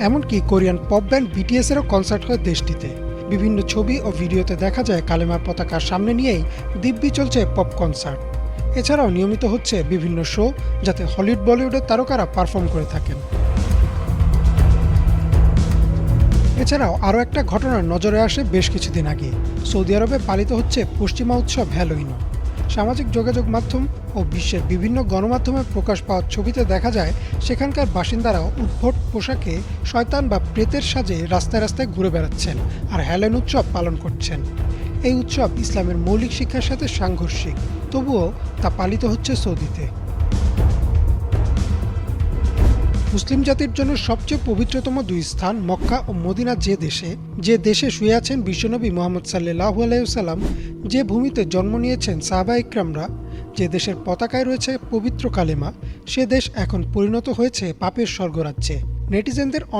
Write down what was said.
এমনকি Korean pop band বিটিএস-এরও concert হয় দেশটিতে। বিভিন্ন ছবি ও ভিডিওতে দেখা যায় কালেমার পতাকার সামনে নিয়েই দিব্যি চলছে পপ কনসার্ট। এছাড়াও নিয়মিত হচ্ছে বিভিন্ন শো, যাতে হলিউড বলিউডের তারকারা পারফর্ম করে থাকেন। এছাড়াও আরও একটা ঘটনা নজরে আসে বেশ কিছুদিন আগে। সৌদি আরবে পালিত হচ্ছে পশ্চিমা উৎসব হ্যালোইন। সামাজিক যোগাযোগ মাধ্যম ও বিশ্বের বিভিন্ন গণমাধ্যমে প্রকাশ পাওয়া ছবিতে দেখা যায় সেখানকার বাসিন্দারা উদ্ভট পোশাকে শয়তান বা প্রেতের সাজে রাস্তায় রাস্তায় ঘুরে বেড়াচ্ছেন আর হ্যালোইন উৎসব পালন করছেন। এই উৎসব ইসলামের মৌলিক শিক্ষার সাথে সাংঘর্ষিক, তবুও তা পালিত হচ্ছে সৌদিতে। মুসলিম জাতির জন্য সবচেয়ে পবিত্রতম দুই স্থান মক্কা ও মদিনা, যে দেশে শুয়ে আছেন বিশ্বনবী মুহাম্মদ সাল্লাল্লাহু আলাইহি ওয়াসাল্লাম, যে ভূমিতে জন্ম নিয়েছেন সাহাবা ইকরামরা, যে দেশের পতাকায় রয়েছে পবিত্র কালেমা, সে দেশ এখন পরিণত হয়েছে পাপের স্বর্গরাজ্যে। নেটিজেনদের